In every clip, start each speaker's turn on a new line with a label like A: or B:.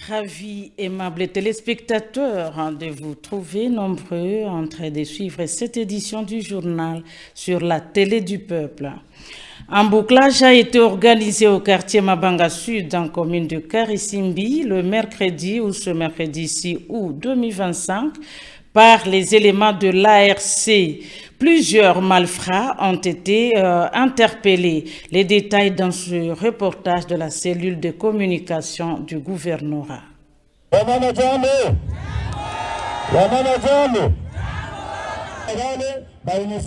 A: Ravis, aimables téléspectateurs, de vous trouver nombreux en train de suivre cette édition du journal sur la télé du peuple. Un bouclage a été organisé au quartier Mabanga Sud, en commune de Karisimbi, le mercredi 6 août 2025, par les éléments de l'ARC. Plusieurs malfrats ont été interpellés. Les détails dans ce reportage de la cellule de communication du gouvernorat.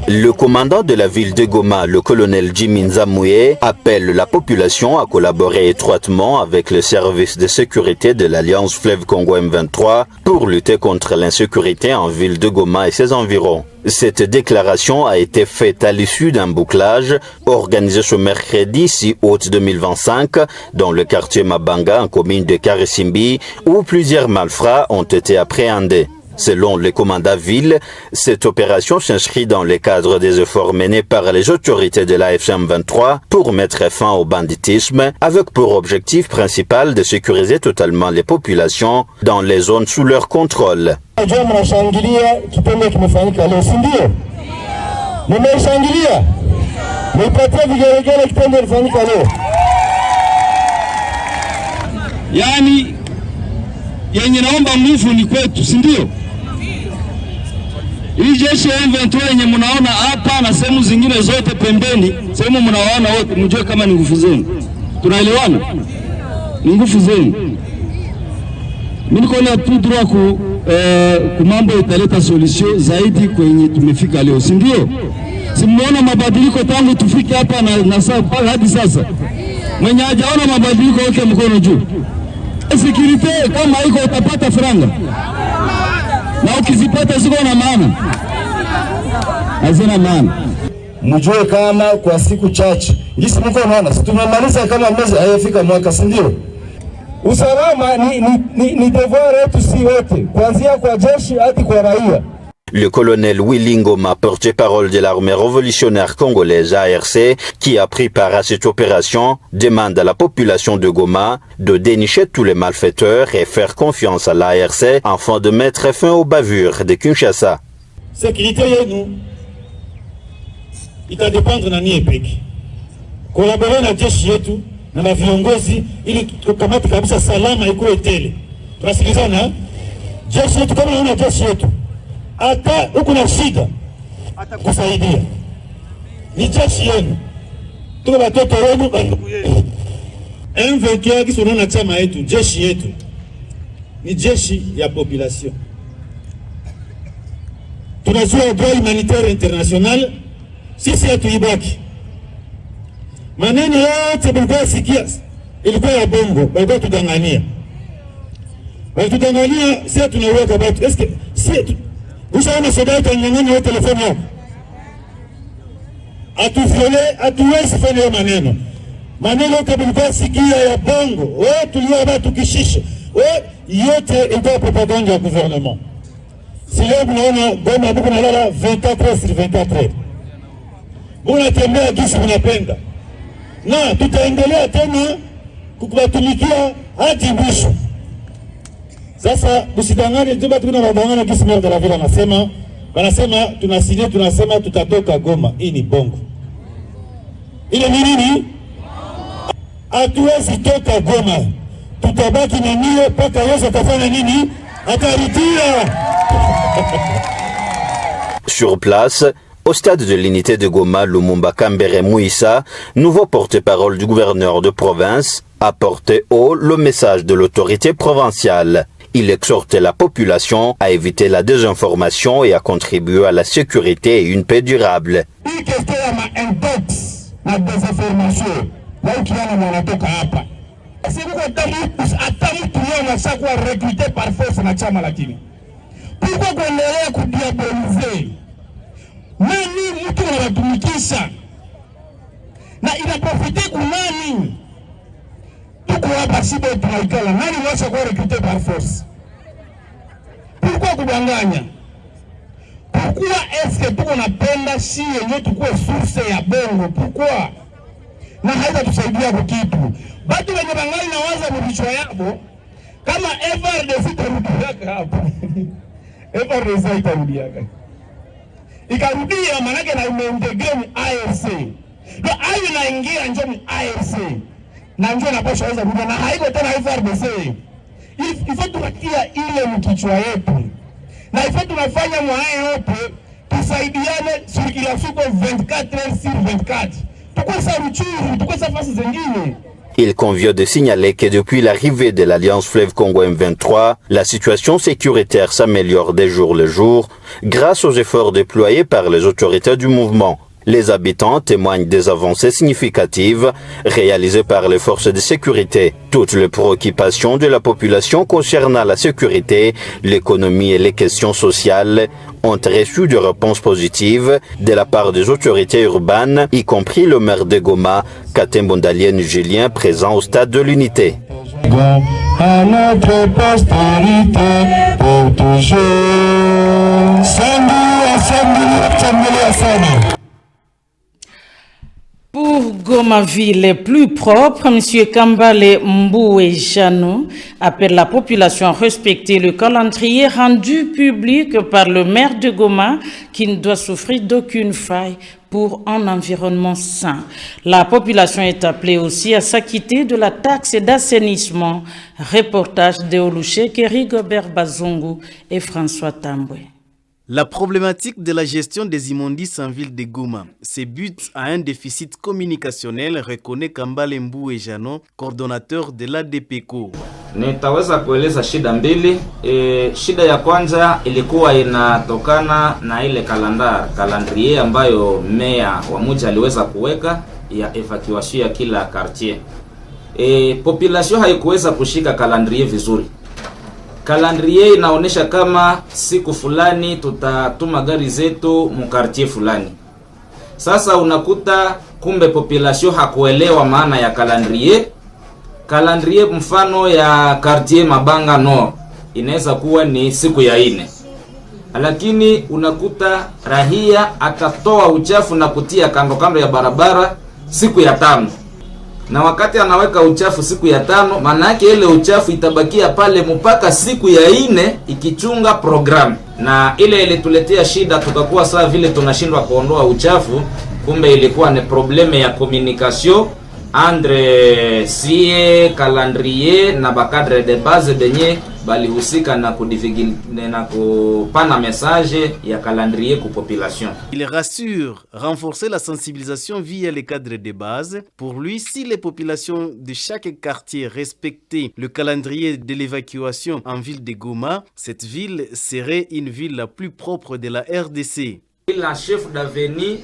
B: Le commandant de la ville de Goma, le colonel Jimmy Nzamouye, appelle la population à collaborer étroitement avec le service de sécurité de l'Alliance Fleuve Congo M23 pour lutter contre l'insécurité en ville de Goma et ses environs. Cette déclaration a été faite à l'issue d'un bouclage organisé ce mercredi 6 août 2025 dans le quartier Mabanga, en commune de Karisimbi, où plusieurs malfrats ont été appréhendés. Selon le commandant ville, cette opération s'inscrit dans le cadre des efforts menés par les autorités de la FM23 pour mettre fin au banditisme, avec pour objectif principal de sécuriser totalement les populations dans les zones sous leur contrôle.
C: Yani yenye naomba nguvu ni kwetu, si ndio? Hii jeshi ya M23 yenye mnaona hapa na sehemu zingine zote pembeni, sehemu mnawaona wote, mjue kama ni nguvu zenu. Tunaelewana? Ni nguvu zenu. Mimi niko na tu droit ku mambo italeta solution zaidi kwenye tumefika leo, si ndio? Si mmeona mabadiliko tangu tufike hapa na sasa hadi sasa. Mwenye hajaona mabadiliko weke mkono juu. Security kama iko utapata franga. Na ukizipata ziko na maana. Hazina maana.
D: Mjue kama kwa siku chache. Hisi mko unaona, si tumemaliza kama mwezi hayafika mwaka, si ndio? Usalama ni devoir yetu si wote, kuanzia kwa jeshi hadi kwa raia.
B: Le colonel Willy Ngoma, porte-parole de l'armée révolutionnaire congolaise ARC, qui a pris part à cette opération, demande à la population de Goma de dénicher tous les malfaiteurs et faire confiance à l'ARC afin de mettre fin aux bavures de Kinshasa.
E: Sécurité yenu itadependre na nyie peke. Collaborer na jeshi yetu na viongozi ili tukamate kabisa salama ikuwe tele. Tunasikilizana? Jeshi yetu kama na jeshi yetu hata huku na shida atakusaidia. Ni jeshi yenu. Tuko watoto wenu bandugu yenu. M23 kisona na chama yetu, jeshi yetu. Ni jeshi ya population. Tunajua droit humanitaire international, sisi hatuibaki. Maneno yote mlikuwa sikia ilikuwa ya bongo, walikuwa tudangania. Walitudangalia, sisi tunaweka watu. Eske sisi ushaona soda nyang'anya wa telefoni yako. Atuviole, atuwezi fanya maneno. Maneno kabla sikia ya bongo. Wewe tuliona tukishisha. Wewe yote ilikuwa propaganda ya gouvernement. Si leo mnaona Goma buku nalala 24/24. Mnatembea jinsi mnapenda. Na tutaendelea tena kukubatumikia hadi mwisho. Sasa usidanganye jiba tukuna wadanganya kisi maire de la ville wanasema tunasinya tunasema tutatoka Goma. Hii ni bongo. Ile ni nini? Hatuwezi toka Goma. Tutabaki na niyo mpaka Yesu atafanya nini? Atarudia.
B: Sur place, au stade de l'unité de Goma, Lumumba Kambere Mouissa, nouveau porte-parole du gouverneur de province, a porté haut le message de l'autorité provinciale. Il exhortait la population à éviter la désinformation et à contribuer à la sécurité et une paix durable.
F: Pourquoi kuendelea kudiabolize? Nani mtu anatumikisha? Na inaprofite kunani? Tuko hapa sibo tunaikala. Nani wasa kwa recruter par force? Pourquoi kudanganya? Pourquoi est-ce que tuko napenda si yenye tukue source ya bongo? Pourquoi? Na haita tusaidia kwa kitu. Batu wenye bangali na waza mbichwa yabo Kama FARDC itarudiaka hapa, FARDC itarudiaka. Ikarudia manake na umeintegrate ni AFC. Ndio ayo inaingia njoo ni AFC. Na njoo inaposha weza kuja na haiko tena FARDC. Ifo tunatia ile mkichwa yetu. Na ifo tunafanya mwaya yote tusaidiane circulation kwa 24/24. Tukosa Ruchuru, tukosa fasi zingine.
B: Il convient de signaler que depuis l'arrivée de l'Alliance Fleuve Congo M23, la situation sécuritaire s'améliore de jour en jour grâce aux efforts déployés par les autorités du mouvement. Les habitants témoignent des avancées significatives réalisées par les forces de sécurité. Toutes les préoccupations de la population concernant la sécurité, l'économie et les questions sociales ont reçu des réponses positives de la part des autorités urbaines, y compris le maire de Goma, Katembondalien Julien, présent au stade de l'Unité.
E: À notre postérité pour toujours.
A: Pour Goma ville plus propre, M. Kambale Mboué Jano appelle la population à respecter le calendrier rendu public par le maire de Goma qui ne doit souffrir d'aucune faille pour un environnement sain. La population est appelée aussi à s'acquitter de la taxe d'assainissement. Reportage de Oluche, Kerry Gobert Bazongo et François Tamboué.
G: La problématique de la gestion des immondices en ville de Goma se bute à un déficit communicationnel, reconnaît Kambale Mboué Jano, coordonnateur de l'ADPECO.
H: Nitaweza kueleza shida mbili. Shida ya kwanza ilikuwa inatokana na ile calendrier ambayo meya wa mji aliweza kuweka ya evacuation ya kila quartier. Population haikuweza kushika calendrier vizuri. Calendrier inaonesha kama siku fulani tutatuma gari zetu mu quartier fulani. Sasa unakuta kumbe population hakuelewa maana ya calendrier. Calendrier mfano ya quartier Mabanga Nord inaweza kuwa ni siku ya 4. Lakini unakuta rahia atatoa uchafu na kutia kando kando ya barabara siku ya 5. Na wakati anaweka uchafu siku ya 5, maana yake ile uchafu itabakia pale mpaka siku ya 4 ikichunga program. Na ile ilituletea shida, tukakuwa saa vile tunashindwa kuondoa uchafu, kumbe ilikuwa ni probleme ya communication entre sie calendrier na bakadre de base benye balihusika na kupana message ya calendrier ku population.
G: Il rassure renforcer la sensibilisation via les cadres de base. Pour lui, si les populations de chaque quartier respectaient le calendrier de l'évacuation en ville de Goma, cette ville serait une ville la plus propre de la RDC.
H: La chef d'avenue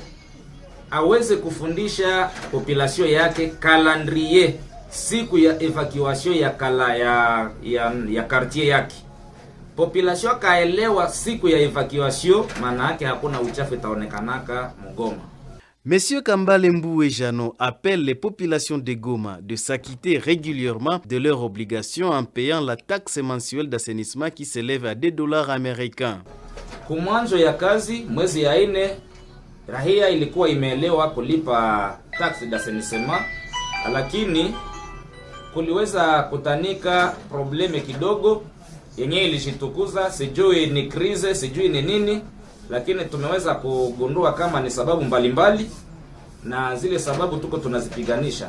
H: aweze kufundisha population yake calendrier siku ya evacuation ya quartier yake. Population kaelewa siku ya evacuation, maana yake hakuna uchafu itaonekanaka Mgoma.
G: Monsieur Kambale Mboué Jano appelle les populations de Goma de s'acquitter régulièrement de leurs obligations en payant la taxe mensuelle d'assainissement qui s'élève à $2 américains.
H: Kumwanzo ya kazi mwezi ya 4 rahia ilikuwa imeelewa kulipa taxe d'assainissement, lakini kuliweza kutanika probleme kidogo yenye ilishitukuza, sijui ni krize, sijui ni nini, lakini tumeweza kugundua kama ni sababu mbalimbali na zile sababu tuko tunazipiganisha.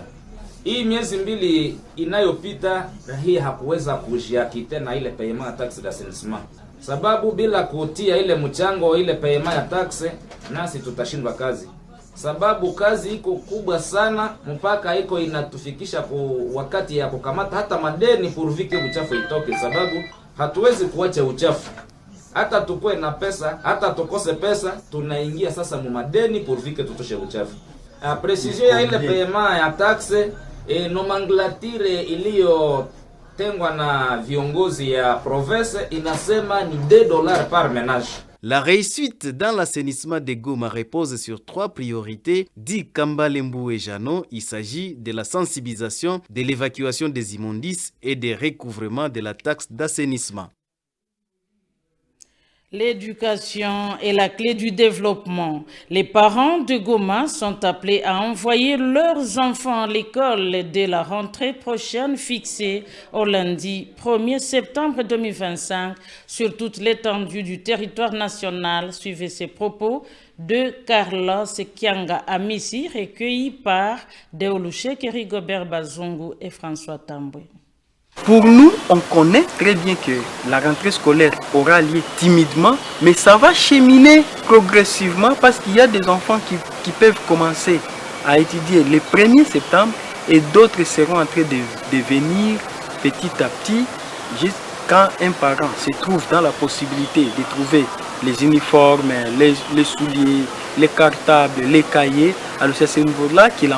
H: Hii miezi 2 inayopita rahia hakuweza kujiakite na ile paiement taxe d'assainissement. Sababu bila kutia ile mchango ile paiement ya taxe nasi tutashindwa kazi. Sababu kazi iko kubwa sana mpaka iko inatufikisha wakati ya kukamata hata madeni purvike uchafu itoke, sababu hatuwezi kuacha uchafu. Hata tukue na pesa, hata tukose pesa, tunaingia sasa mu madeni purvike tutoshe uchafu. Precision ya ile paiement ya taxe nomenclature iliyo tengwa na viongozi ya province inasema ni $2 par ménage.
G: La réussite dans l'assainissement de Goma repose sur 3 priorités, dit Kambale Mboué Jano. Il s'agit de la sensibilisation, de l'évacuation des immondices et des recouvrements de la taxe d'assainissement.
A: L'éducation est la clé du développement. Les parents de Goma sont appelés à envoyer leurs enfants à l'école dès la rentrée prochaine fixée au lundi 1er septembre 2025 sur toute l'étendue du territoire national. Suivez ces propos de Carlos Kianga Amissi, recueillis par Deoluche Kerigobert Bazungu et François Tamboué.
I: Pour nous, on connaît très bien que la rentrée scolaire aura lieu timidement, mais ça va cheminer progressivement parce qu'il y a des enfants qui peuvent commencer à étudier le 1er septembre et d'autres seront en train de venir petit à petit jusqu'à un parent se trouve dans la possibilité de trouver les uniformes, les souliers, les cartables, les cahiers. Alors c'est à ce niveau-là qu'ils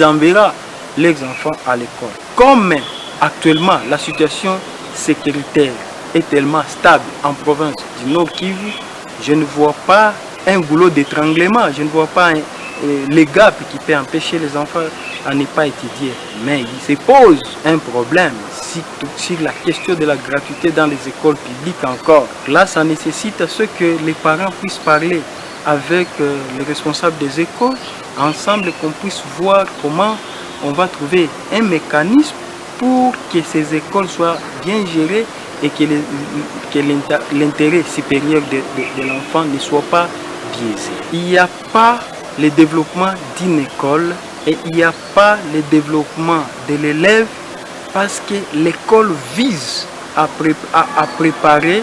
I: enverra les enfants à l'école. Comme actuellement la situation sécuritaire est tellement stable en province du Nord Kivu, je ne vois pas un goulot d'étranglement, je ne vois pas les gaps qui peut empêcher les enfants à ne pas étudier. Mais il se pose un problème sur la question de la gratuité dans les écoles publiques encore. Là, ça nécessite à ce que les parents puissent parler avec les responsables des écoles, ensemble qu'on puisse voir comment on va trouver un mécanisme pour que ces écoles soient bien gérées et que l'intérêt supérieur de l'enfant ne soit pas biaisé. Il n'y a pas le développement d'une école et il n'y a pas le développement de l'élève parce que l'école vise à préparer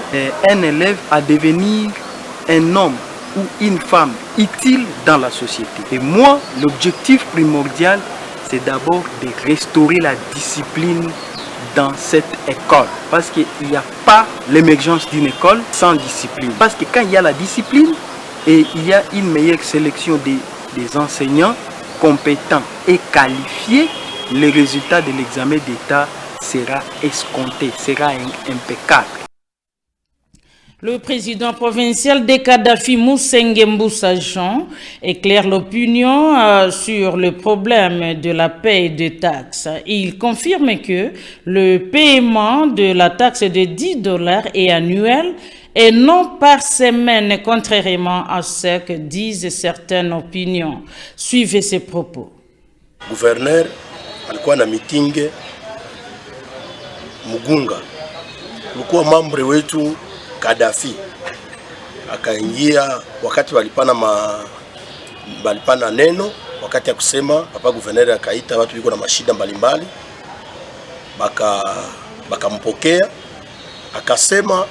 I: un élève à devenir un homme ou une femme utile dans la société. Et moi, l'objectif primordial, c'est d'abord de restaurer la discipline dans cette école. Parce qu'il n'y a pas l'émergence d'une école sans discipline. Parce que quand il y a la discipline et il y a une meilleure sélection des enseignants compétents et qualifiés, le résultat de l'examen d'État sera escompté, sera impeccable.
A: Le président provincial des Kadhafi, Moussenge Mboussa Jean, éclaire l'opinion sur le problème de la paie de taxes. Il confirme que le paiement de la taxe de $10 est annuel et non par semaine, contrairement à ce que disent certaines opinions. Suivez ses propos.
J: Gouverneur alikuwa na meeting Mugunga, ulikuwa mambre wetu Kadhafi akaingia wakati walipana neno, wakati ya kusema papa gouverneur akaita watu wiko na mashida mbalimbali, bakampokea akasema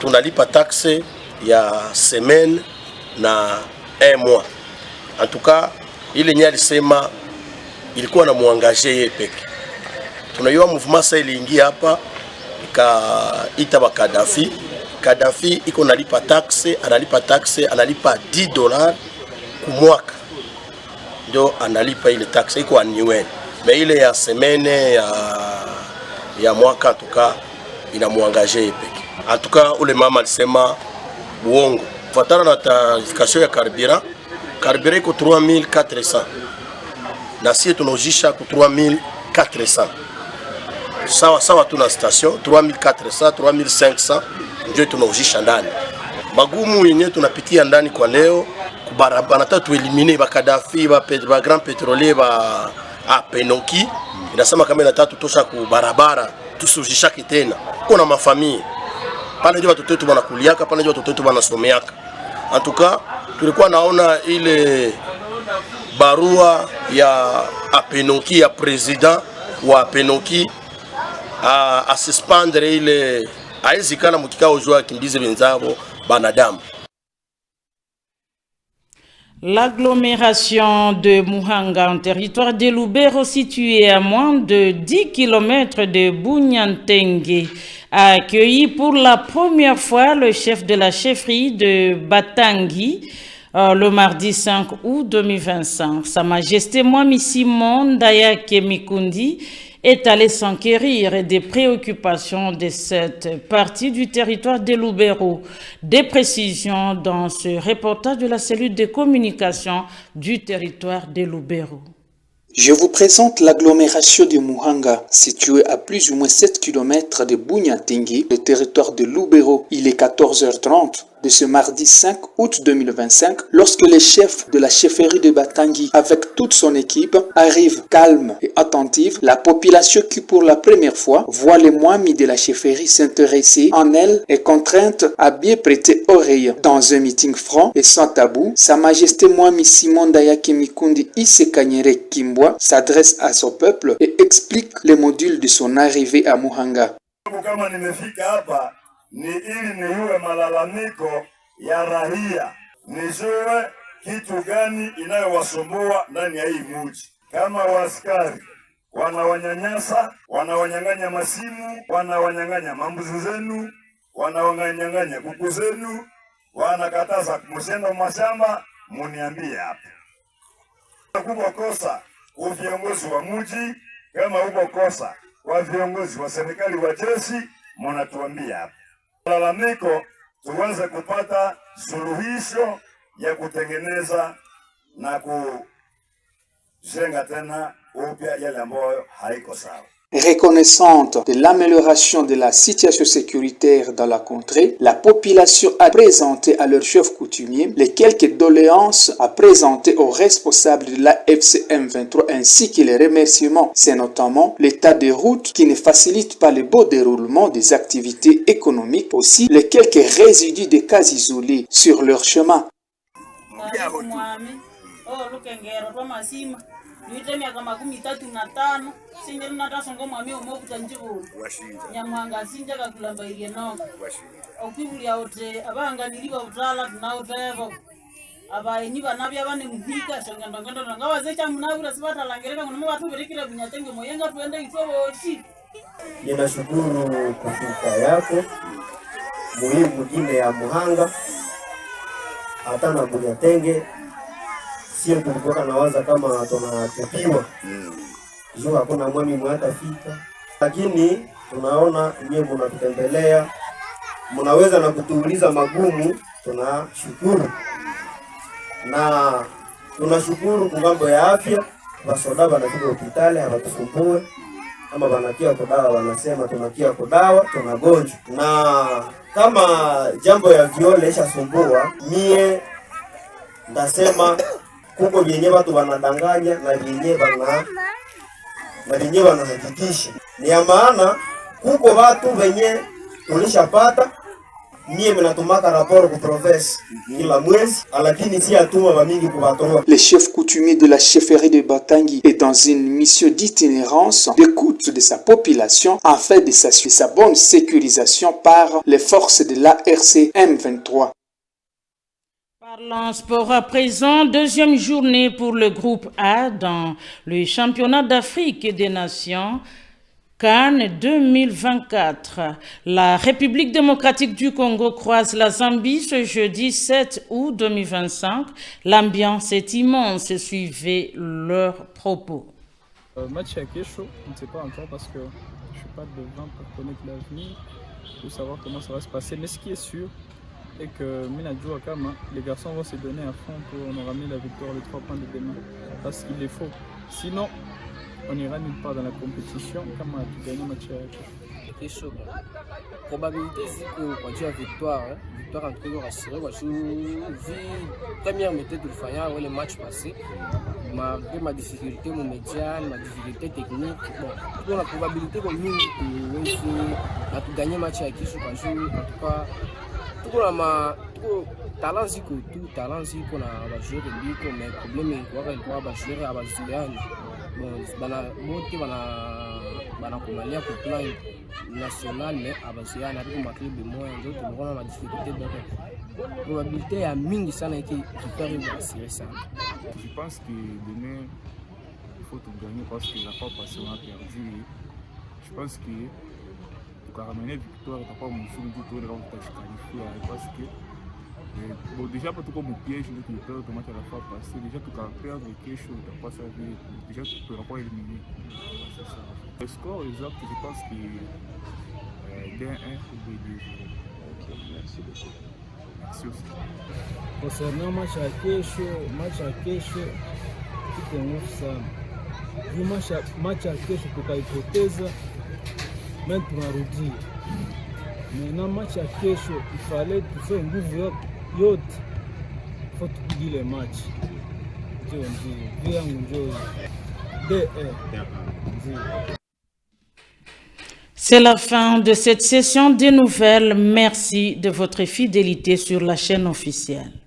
J: tunalipa taxe ya semaine na un mois. En tout cas ile nyali alisema ilikuwa na muangaje yeye peke. Tunaiwa mouvement sasa iliingia hapa ikaita ba Kadhafi. Kadhafi iko nalipa taxe, analipa $10 kumwaka. Ndio analipa ile taxe iko annuel. Mais ile ya semaine ya mwaka en tout cas inamuangaje yeye peke. En tout cas ule mama alisema uongo. Kufuatana na tarification ya carburant iko 3400. Na sisi tunaujisha ku 3400. Sawa tuna station 3400, 3500 ndio tunaujisha ndani. Magumu yenyewe tunapitia ndani kwa leo kubarabara tatu eliminer ba Kadhafi ba grand pétrolier ba Penoki. Inasema kama inatatu tosha ku barabara tusujisha kitena. Kuna mafamilia pale ndio watoto wetu wanakuliaka, pale ndio watoto wetu wanasomeaka. En tout cas, tulikuwa naona ile barua ya Penoki ya president wa Penoki a suspendre ile aizikana mukikao jua kimbize benzabo banadamu.
A: L'agglomération de Muhanga, en territoire de Lubero, située à moins de 10 km de Bunyantengue, a accueilli pour la première fois le chef de la chefferie de Batangi le mardi 5 août 2025. Sa Majesté Mwami Simon Dayake Mikundi est allé s'enquérir des préoccupations de cette partie du territoire de Lubero. Des précisions dans ce reportage de la cellule de communication du territoire de Lubero.
K: Je vous présente l'agglomération de Muhanga, située à plus ou moins 7 km de Bunya-Tengi, le territoire de Lubero. Il est 14h30 de ce mardi 5 août 2025, lorsque le chef de la chefferie de Batangi, avec toute son équipe, arrive calme et attentive. La population qui, pour la première fois, voit les Mwami de la chefferie s'intéresser en elle est contrainte à bien prêter oreille. Dans un meeting franc et sans tabou, Sa Majesté Mwami Simon Dayake Mikundi Isekanyere Kimbwa s'adresse à son peuple et explique les modules de son arrivée à Muhanga.
L: Ni ili niwe malalamiko ya raia, nijue kitu gani inayowasumbua ndani ya hii mji. Kama waskari wanawanyanyasa, wanawanyang'anya masimu, wanawanyang'anya mambuzi zenu, wanawanyang'anya kuku zenu, wanakataza mshendo mashamba, muniambie hapa. Kubwa kosa kwa viongozi wa mji, kama huko kosa kwa viongozi wa serikali wa jeshi, mnatuambia hapa. Malalamiko tuanze kupata suluhisho ya kutengeneza na kujenga tena upya yale ambayo haiko sawa.
K: Reconnaissante de l'amélioration de la situation sécuritaire dans la contrée, la population a présenté à leur chef coutumier les quelques doléances à présenter aux responsables de la FCM 23 ainsi que les remerciements. C'est notamment l'état des routes qui ne facilite pas le beau déroulement des activités économiques, aussi les quelques résidus de cas isolés sur leur chemin.
A: Yuite miaka 35 sinje natasongo mwami omokuta njibulu nyamwanga sinje kakulamba igenoko okubuli awote abanganiriwa utala tunauteko abaini banabya bane muhika sangandanganda ngawaze cha munabura sibatalangireka ngono batubirikira bunyatenge moyenga tuende itwoboshi.
M: Ninashukuru kufika yako muhimu mwingine ya Muhanga hata na Bunyatenge. Sio tulikuwa nawaza kama tunatupiwa. Jua hakuna mwami mwatafika. Lakini tunaona nyewe mnatutembelea. Mnaweza na kutuuliza magumu, tunashukuru. Na tunashukuru kwa mambo ya afya. Wasoda wanafika hospitali hawatusumbue. Kama wanakia kwa dawa wanasema tunakia kwa dawa, tunagonjwa. Na kama jambo ya viole ishasumbua, mie ndasema kuko vyenye watu wanadanganya na vyenye wanahakikisha. Ni ya maana kuko watu venye tulishapata mie mnatumaka raporo ku province kila mwezi, lakini si atuma wa mingi kuwatoa.
K: Le chef coutumier de la chefferie de Batangi est dans une mission d'itinérance d'écoute de sa population afin de s'assurer sa bonne sécurisation par les forces de l'ARC M23.
A: Parlons sport à présent, deuxième journée pour le groupe A dans le championnat d'Afrique des Nations CAN 2024. La République démocratique du Congo croise la Zambie ce jeudi 7 août 2025. L'ambiance est immense, suivez leurs propos.
N: Match à Kesho, on ne sait pas encore parce que je ne suis pas devant pour connaître l'avenir, pour savoir comment ça va se passer. Mais ce qui est sûr, et que Minadjo Akama, les garçons vont se donner à fond pour nous ramener la victoire, les 3 points de demain. Parce qu'il est faux. Sinon, on ira nulle part dans la compétition comme on a gagné le match à
O: Kesho. Probabilité c'est que quand tu as victoire, victoire en tout cas rassurée. Vu première méthode de faire le match passé, ma difficulté, mon médiane, ma difficulté technique. Bon, pour la probabilité qu'on nous a gagné le match à Kesho, en tout cas. Tout talent ziko tout talent ziko na bajoueur biko mais problème kwa bajoueur abazuyani bon bana kumalia kwa plan national mais abazuyani hapo maklub moja ndio tunaona ma difficulté donc probabilité ya mingi sana qui assurer ça.
P: Je pense que demain il faut tout gagner parce que la fois passée on a perdu. Je pense que pour ramener victoire, tu n'as pas mon souvenir du tout de qualifié parce que bon, déjà, pas tout comme piège, tu peux perdre le match à la fois passée. Déjà, tu peux perdre quelque chose, tu n'as pas servi. Déjà, tu ne pourras pas éliminer. Le score exact, je pense que D1 ou B2. Ok, merci beaucoup. Merci aussi.
Q: Concernant le match à Kesho, tout est ouf ça. Match ya kesho tukaipoteza, mais tunarudia. Maintenant match ya kesho ifale tufe nguvu yote, faut tupige le match. Ndio yangu ndio
A: C'est la fin de cette session des nouvelles. Merci de votre fidélité sur la chaîne officielle.